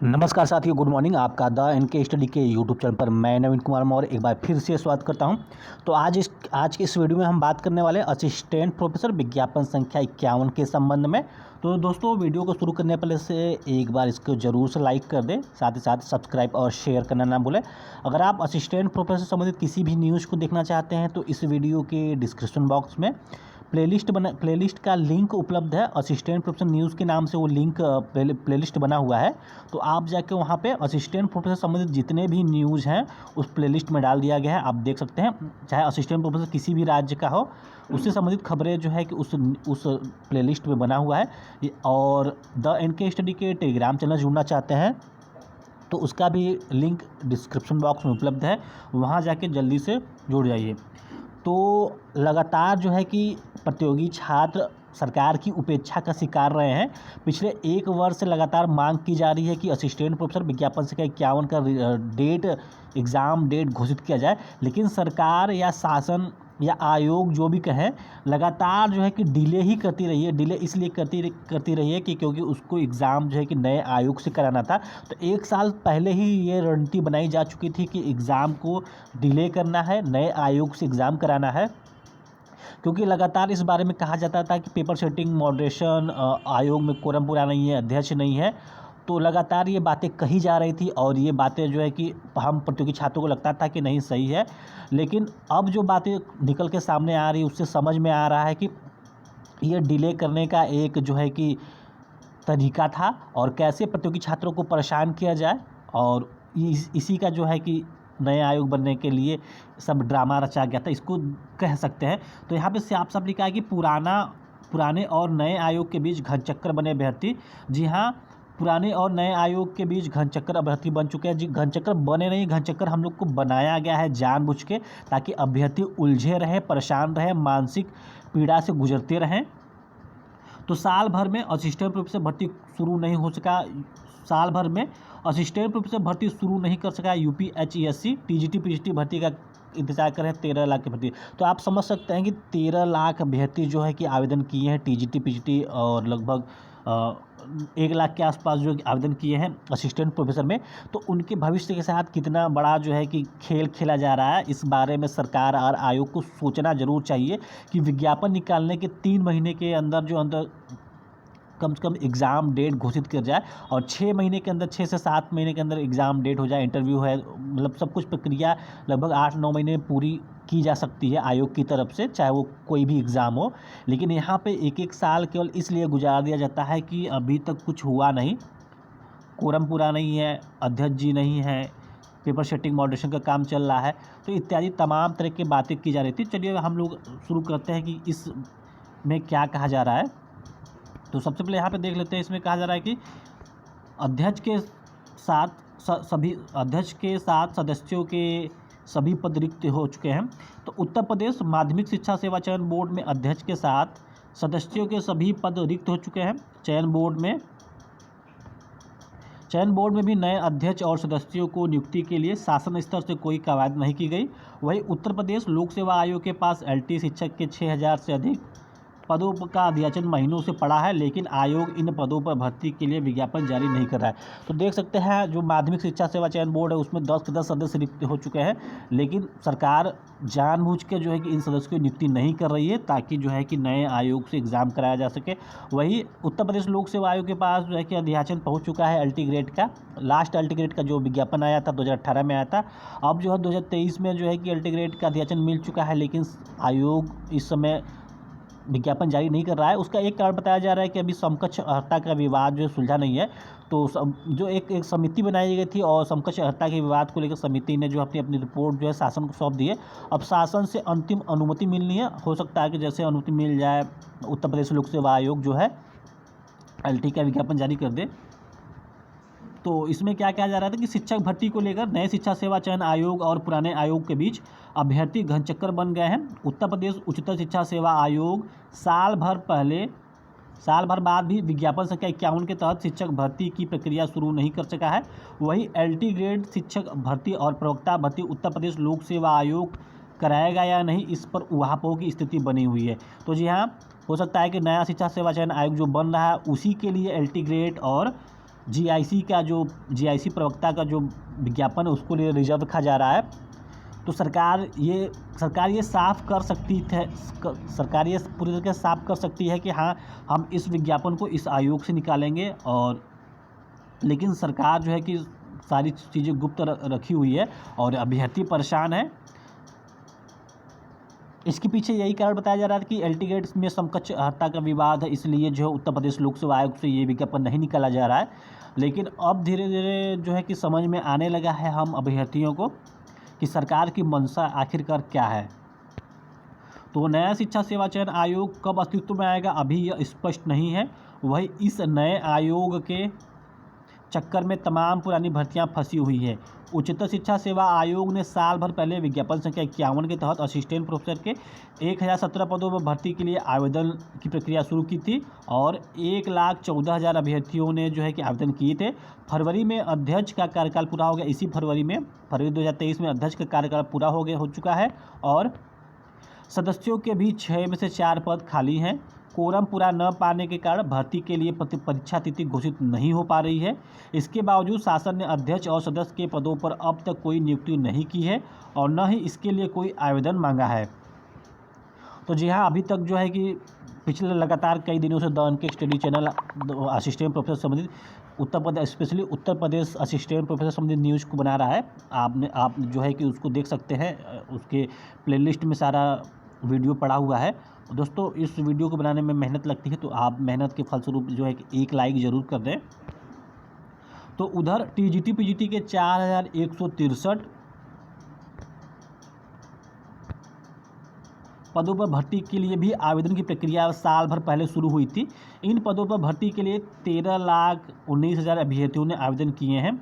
नमस्कार साथियों, good morning. आपका द एनके स्टडी के यूट्यूब चैनल पर मैं नवीन कुमार मौर्य एक बार फिर से स्वागत करता हूं। तो आज की इस वीडियो में हम बात करने वाले असिस्टेंट प्रोफेसर विज्ञापन संख्या 51 के संबंध में। तो दोस्तों, वीडियो को शुरू करने पहले से एक बार इसको ज़रूर से लाइक कर दें, साथ ही साथ सब्सक्राइब और शेयर करना ना भूलें। अगर आप असिस्टेंट प्रोफेसर से संबंधित किसी भी न्यूज़ को देखना चाहते हैं तो इस वीडियो के डिस्क्रिप्शन बॉक्स में प्लेलिस्ट का लिंक उपलब्ध है। असिस्टेंट प्रोफेसर न्यूज़ के नाम से वो लिंक प्लेलिस्ट बना हुआ है। तो आप जाके वहाँ पे असिस्टेंट प्रोफेसर संबंधित जितने भी न्यूज़ हैं उस प्लेलिस्ट में डाल दिया गया है, आप देख सकते हैं। चाहे असिस्टेंट प्रोफेसर किसी भी राज्य का हो, उससे संबंधित खबरें जो है कि उस प्लेलिस्ट में बना हुआ है। और द एनके स्टडी के टेलीग्राम चैनल जुड़ना चाहते हैं तो उसका भी लिंक डिस्क्रिप्शन बॉक्स में उपलब्ध है, वहाँ जाके जल्दी से जुड़ जाइए। तो लगातार जो है कि प्रतियोगी छात्र सरकार की उपेक्षा का शिकार रहे हैं। पिछले एक वर्ष से लगातार मांग की जा रही है कि असिस्टेंट प्रोफेसर विज्ञापन संख्या 51 का एग्ज़ाम डेट घोषित किया जाए, लेकिन सरकार या शासन या आयोग जो भी कहें, लगातार जो है कि डिले ही करती रही है। डिले इसलिए करती रही है कि क्योंकि उसको एग्ज़ाम जो है कि नए आयोग से कराना था। तो एक साल पहले ही ये रणनीति बनाई जा चुकी थी कि एग्ज़ाम को डिले करना है, नए आयोग से एग्ज़ाम कराना है। क्योंकि लगातार इस बारे में कहा जाता था कि पेपर सेटिंग मॉडरेशन आयोग में कोरम पूरा नहीं है, अध्यक्ष नहीं है। तो लगातार ये बातें कही जा रही थी और ये बातें जो है कि हम प्रतियोगी छात्रों को लगता था कि नहीं सही है। लेकिन अब जो बातें निकल के सामने आ रही, उससे समझ में आ रहा है कि ये डिले करने का एक जो है कि तरीका था और कैसे प्रतियोगी छात्रों को परेशान किया जाए, और इसी का जो है कि नए आयोग बनने के लिए सब ड्रामा रचा गया था, इसको कह सकते हैं। तो यहाँ पे साफ साफ लिखा है कि पुराने और नए आयोग के बीच घनचक्कर बने अभ्यर्थी। जी हाँ, पुराने और नए आयोग के बीच घनचक्कर अभ्यर्थी बन चुके हैं। जी, घनचक्कर बने नहीं, घनचक्कर हम लोग को बनाया गया है जानबूझ के, ताकि अभ्यर्थी उलझे रहें, परेशान रहें, मानसिक पीड़ा से गुजरते रहें। तो साल भर में असिस्टेंट प्रोफेसर भर्ती शुरू नहीं हो सका। साल भर में असिस्टेंट प्रोफेसर भर्ती शुरू नहीं कर सका यूपीएचईएससी। टीजीटी पीजीटी भर्ती का इंतजार कर रहे हैं 13 लाख की भर्ती। तो आप समझ सकते हैं कि 13 लाख अभ्यर्थी जो है कि आवेदन किए हैं टीजीटी पीजीटी, और लगभग 1 लाख के आसपास जो आवेदन किए हैं असिस्टेंट प्रोफेसर में। तो उनके भविष्य के साथ कितना बड़ा जो है कि खेल खेला जा रहा है, इस बारे में सरकार और आयोग को सोचना जरूर चाहिए कि विज्ञापन निकालने के 3 महीने के अंदर कम से कम एग्ज़ाम डेट घोषित कर जाए, और 6 महीने के अंदर, 6 से 7 महीने के अंदर एग्ज़ाम डेट हो जाए। इंटरव्यू है, मतलब सब कुछ प्रक्रिया लगभग 8-9 महीने में पूरी की जा सकती है आयोग की तरफ से, चाहे वो कोई भी एग्ज़ाम हो। लेकिन यहाँ पे एक साल केवल इसलिए गुजार दिया जाता है कि अभी तक कुछ हुआ नहीं, कोरम पूरा नहीं है, अध्यक्ष जी नहीं है, पेपर सेटिंग मॉडरेशन का काम चल रहा है। तो इत्यादि तमाम तरह की बातें की जा रही थी। चलिए हम लोग शुरू करते हैं कि इस में क्या कहा जा रहा है। तो सबसे पहले यहाँ पे देख लेते हैं, इसमें कहा जा रहा है कि अध्यक्ष के साथ सदस्यों के सभी पद रिक्त हो चुके हैं। तो उत्तर प्रदेश माध्यमिक शिक्षा सेवा चयन बोर्ड में अध्यक्ष के साथ सदस्यों के सभी पद रिक्त हो चुके हैं। चयन बोर्ड में भी नए अध्यक्ष और सदस्यों को नियुक्ति के लिए शासन स्तर से कोई कवायद नहीं की गई। वहीं उत्तर प्रदेश लोक सेवा आयोग के पास एलटी शिक्षक के 6000 से अधिक पदों का अध्याचन महीनों से पड़ा है, लेकिन आयोग इन पदों पर भर्ती के लिए विज्ञापन जारी नहीं कर रहा है। तो देख सकते हैं, जो माध्यमिक शिक्षा सेवा चयन बोर्ड है उसमें 10 के 10 सदस्य रिक्त हो चुके हैं, लेकिन सरकार जानबूझ के जो है कि इन सदस्यों की नियुक्ति नहीं कर रही है, ताकि जो है कि नए आयोग से एग्ज़ाम कराया जा सके। वही उत्तर प्रदेश लोक सेवा आयोग के पास जो है कि अध्याचन पहुँच चुका है एलटी ग्रेड का। लास्ट एलटी ग्रेड का जो विज्ञापन आया था 2018 में आया था। अब जो है 2023 में जो है कि एलटी ग्रेड का अध्याचन मिल चुका है, लेकिन आयोग इस समय विज्ञापन जारी नहीं कर रहा है। उसका एक कारण बताया जा रहा है कि अभी समकक्ष अर्हता का विवाद जो सुलझा नहीं है। तो जो एक समिति बनाई गई थी और समकक्ष अर्हता के विवाद को लेकर समिति ने जो अपनी रिपोर्ट जो है शासन को सौंप दी है। अब शासन से अंतिम अनुमति मिलनी है। हो सकता है कि जैसे अनुमति मिल जाए, उत्तर प्रदेश लोक सेवा आयोग जो है एलटी का विज्ञापन जारी कर दे। तो इसमें क्या कहा जा रहा था कि शिक्षक भर्ती को लेकर नए शिक्षा सेवा चयन आयोग और पुराने आयोग के बीच अभ्यर्थी घनचक्कर बन गए हैं। उत्तर प्रदेश उच्चतर शिक्षा सेवा आयोग साल भर बाद भी विज्ञापन संख्या 51 के तहत शिक्षक भर्ती की प्रक्रिया शुरू नहीं कर सका है। वही एलटी ग्रेड शिक्षक भर्ती और प्रवक्ता भर्ती उत्तर प्रदेश लोक सेवा आयोग कराएगा या नहीं, इस पर उहापोह की स्थिति बनी हुई है। तो जी हाँ, हो सकता है कि नया शिक्षा सेवा चयन आयोग जो बन रहा है उसी के लिए एलटी ग्रेड और जीआईसी का जो जीआईसी प्रवक्ता का जो विज्ञापन है उसको लिए रिजर्व रखा जा रहा है। तो सरकार ये साफ कर सकती है, सरकार ये पूरी तरीके से साफ कर सकती है कि हाँ, हम इस विज्ञापन को इस आयोग से निकालेंगे, और लेकिन सरकार जो है कि सारी चीज़ें गुप्त रखी हुई है और अभ्यर्थी परेशान है। इसके पीछे यही कारण बताया जा रहा था कि एलटी गेट्स में समकक्ष अर्हता का विवाद है, इसलिए जो है उत्तर प्रदेश लोक सेवा आयोग से ये विज्ञापन नहीं निकाला जा रहा है। लेकिन अब धीरे धीरे जो है कि समझ में आने लगा है हम अभ्यर्थियों को कि सरकार की मंशा आखिरकार क्या है। तो नया शिक्षा सेवा चयन आयोग कब अस्तित्व में आएगा अभी यह स्पष्ट नहीं है। वही इस नए आयोग के चक्कर में तमाम पुरानी भर्तियां फंसी हुई है। उच्चतर शिक्षा सेवा आयोग ने साल भर पहले विज्ञापन संख्या 51 के तहत असिस्टेंट प्रोफेसर के 1017 पदों पर भर्ती के लिए आवेदन की प्रक्रिया शुरू की थी और 1,14,000 अभ्यर्थियों ने जो है कि आवेदन किए थे। फरवरी में अध्यक्ष का कार्यकाल पूरा हो गया। इसी फरवरी 2023 में अध्यक्ष का कार्यकाल पूरा हो चुका है और सदस्यों के भी 6 में से 4 पद खाली हैं। कोरम पूरा न पाने के कारण भर्ती के लिए परीक्षा तिथि घोषित नहीं हो पा रही है। इसके बावजूद शासन ने अध्यक्ष और सदस्य के पदों पर अब तक कोई नियुक्ति नहीं की है और न ही इसके लिए कोई आवेदन मांगा है। तो जी हाँ, अभी तक जो है कि पिछले लगातार कई दिनों से the NK study channel assistant professor संबंधित Uttar Pradesh, specially Uttar Pradesh assistant professor संबंधित न्यूज़ को बना रहा है। आप जो है कि उसको देख सकते हैं, उसके प्लेलिस्ट में सारा वीडियो पड़ा हुआ है। दोस्तों, इस वीडियो को बनाने में मेहनत लगती है, तो आप मेहनत के फलस्वरूप जो है कि एक लाइक ज़रूर कर दें। तो उधर टीजीटी पीजीटी के 4163 पदों पर भर्ती के लिए भी आवेदन की प्रक्रिया साल भर पहले शुरू हुई थी। इन पदों पर भर्ती के लिए 13,19,000 अभ्यर्थियों ने आवेदन किए हैं।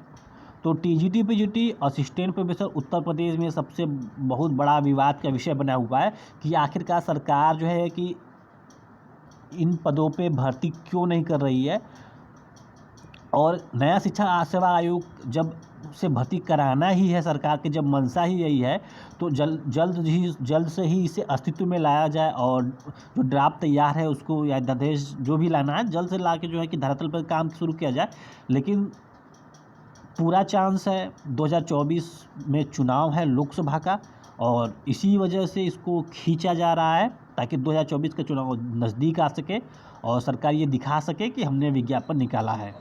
तो TGT PGT assistant professor Uttar Pradesh में सबसे बहुत बड़ा विवाद का विषय बना हुआ है कि आखिरकार सरकार जो है कि इन पदों पे भर्ती क्यों नहीं कर रही है। और नया शिक्षा सेवा आयोग जब से भर्ती कराना ही है सरकार की, जब मंशा ही यही है, तो जल्द से ही इसे अस्तित्व में लाया जाए और जो ड्राफ्ट तैयार है उसको या अध्यादेश जो भी लाना है जल्द से ला के जो है कि धरातल पर काम शुरू किया जाए। लेकिन पूरा चांस है 2024 में चुनाव है लोकसभा का और इसी वजह से इसको खींचा जा रहा है ताकि 2024 का चुनाव नज़दीक आ सके और सरकार ये दिखा सके कि हमने विज्ञापन निकाला है।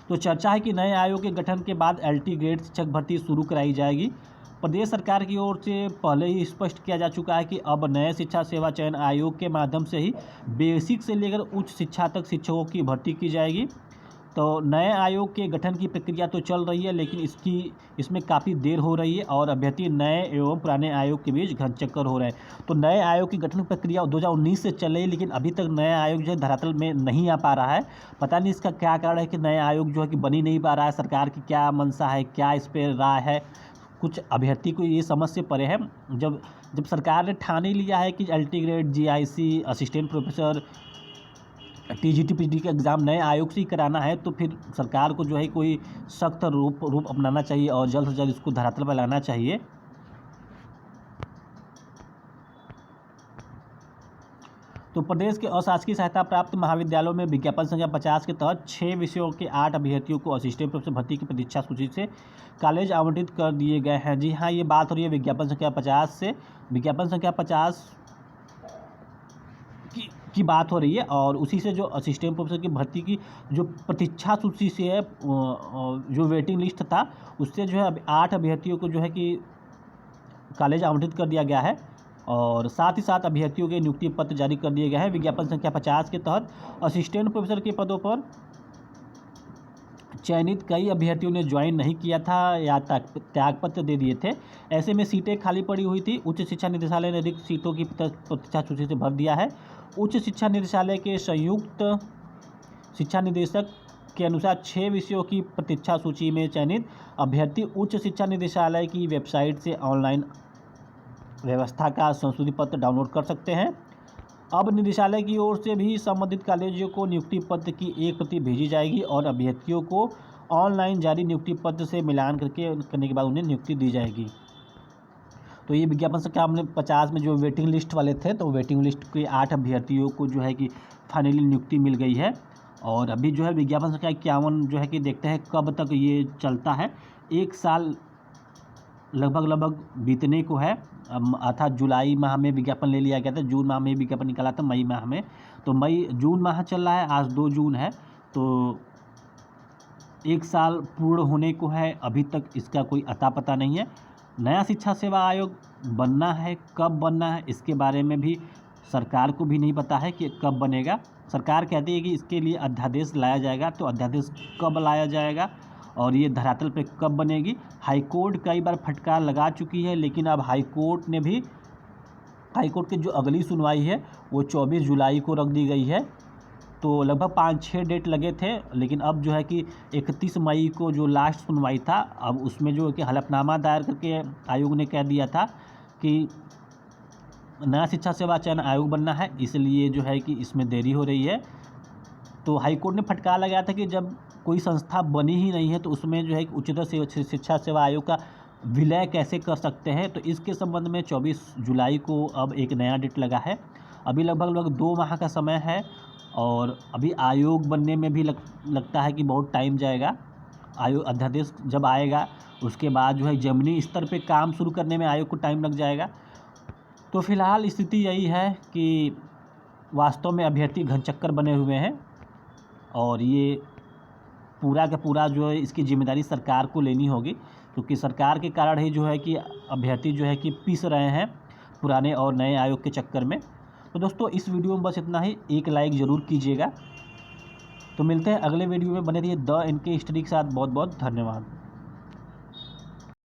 तो चर्चा है कि नए आयोग के गठन के बाद एलटी ग्रेड शिक्षक भर्ती शुरू कराई जाएगी। प्रदेश सरकार की ओर से पहले ही स्पष्ट किया जा चुका है कि अब नए शिक्षा सेवा चयन आयोग के माध्यम से ही बेसिक से लेकर उच्च शिक्षा तक शिक्षकों की भर्ती की जाएगी। तो नए आयोग के गठन की प्रक्रिया तो चल रही है, लेकिन इसमें काफ़ी देर हो रही है और अभ्यर्थी नए एवं पुराने आयोग के बीच घनचक्कर हो रहे हैं। तो नए आयोग की गठन प्रक्रिया 2019 से चल रही है, लेकिन अभी तक नया आयोग जो है धरातल में नहीं आ पा रहा है। पता नहीं इसका क्या कारण है कि नया आयोग जो है कि बन ही नहीं पा रहा है। सरकार की क्या मंशा है, क्या इस पर राय है, कुछ अभ्यर्थी को ये समझ से परे है। जब सरकार ने ठान ही लिया है कि LT grade, GIC, assistant professor, TGT PGT का एग्ज़ाम नए आयोग से ही कराना है, तो फिर सरकार को जो है कोई सख्त रूप अपनाना चाहिए और जल्द से जल्द इसको धरातल पर लाना चाहिए। तो प्रदेश के अशासकीय सहायता प्राप्त महाविद्यालयों में विज्ञापन संख्या 50 के तहत 6 विषयों के 8 अभ्यर्थियों को असिस्टेंट प्रोफेसर भर्ती की प्रतीक्षा सूची से कॉलेज आवंटित कर दिए गए हैं। जी हाँ, ये बात हो रही है विज्ञापन संख्या 50 से। विज्ञापन संख्या 50 की बात हो रही है और उसी से जो असिस्टेंट प्रोफेसर की भर्ती की जो प्रतीक्षा सूची से है, जो वेटिंग लिस्ट था, उससे जो है 8 अभ्यर्थियों को जो है कि कॉलेज आवंटित कर दिया गया है और साथ ही साथ अभ्यर्थियों के नियुक्ति पत्र जारी कर दिए गए हैं। विज्ञापन संख्या 50 के तहत असिस्टेंट प्रोफेसर के पदों पर चयनित कई अभ्यर्थियों ने ज्वाइन नहीं किया था या त्यागपत्र दे दिए थे। ऐसे में सीटें खाली पड़ी हुई थी। उच्च शिक्षा निदेशालय ने रिक्त सीटों की प्रतीक्षा सूची से भर दिया है। उच्च शिक्षा निदेशालय के संयुक्त शिक्षा निदेशक के अनुसार 6 विषयों की प्रतीक्षा सूची में चयनित अभ्यर्थी उच्च शिक्षा निदेशालय की वेबसाइट से ऑनलाइन व्यवस्था का संशोधित पत्र डाउनलोड कर सकते हैं। अब निदेशालय की ओर से भी संबंधित कॉलेजों को नियुक्ति पत्र की एक प्रति भेजी जाएगी और अभ्यर्थियों को ऑनलाइन जारी नियुक्ति पत्र से मिलान करने के बाद उन्हें नियुक्ति दी जाएगी। तो ये विज्ञापन संख्या हमने 50 में जो वेटिंग लिस्ट वाले थे, तो वेटिंग लिस्ट के 8 अभ्यर्थियों को जो है कि फाइनली नियुक्ति मिल गई है और अभी जो है विज्ञापन संख्या 51 जो है कि देखते हैं कब तक ये चलता है। 1 साल लगभग बीतने को है, अर्थात जुलाई माह में विज्ञापन ले लिया गया था, जून माह में विज्ञापन निकाला था, मई माह में। तो जून माह चल रहा है, आज 2 जून है, तो 1 साल पूर्ण होने को है, अभी तक इसका कोई अता पता नहीं है। नया शिक्षा सेवा आयोग बनना है, कब बनना है इसके बारे में भी सरकार को भी नहीं पता है कि कब बनेगा। सरकार कहती है कि इसके लिए अध्यादेश लाया जाएगा, तो अध्यादेश कब लाया जाएगा और ये धरातल पे कब बनेगी। हाईकोर्ट कई बार फटकार लगा चुकी है, लेकिन अब हाईकोर्ट की जो अगली सुनवाई है वो 24 जुलाई को रख दी गई है। तो लगभग 5-6 डेट लगे थे, लेकिन अब जो है कि 31 मई को जो लास्ट सुनवाई था, अब उसमें जो है कि हलफनामा दायर करके आयोग ने कह दिया था कि नया शिक्षा सेवा चयन आयोग बनना है, इसलिए जो है कि इसमें देरी हो रही है। तो हाईकोर्ट ने फटकार लगाया था कि जब कोई संस्था बनी ही नहीं है तो उसमें जो है कि उच्चतर शिक्षा सेवा आयोग का विलय कैसे कर सकते हैं। तो इसके संबंध में 24 जुलाई को अब एक नया डेट लगा है। अभी लगभग 2 माह का समय है और अभी आयोग बनने में भी लगता है कि बहुत टाइम जाएगा। आयोग अध्यादेश जब आएगा उसके बाद जो है ज़मीनी स्तर पे काम शुरू करने में आयोग को टाइम लग जाएगा। तो फिलहाल स्थिति यही है कि वास्तव में अभ्यर्थी घनचक्कर बने हुए हैं और ये पूरा का पूरा जो है इसकी जिम्मेदारी सरकार को लेनी होगी, क्योंकि सरकार के कारण ही जो है कि अभ्यर्थी जो है कि पिस रहे हैं पुराने और नए आयोग के चक्कर में। तो दोस्तों इस वीडियो में बस इतना ही, एक लाइक ज़रूर कीजिएगा। तो मिलते हैं अगले वीडियो में, बने रहिए द NK हिस्ट्री के साथ। बहुत बहुत धन्यवाद।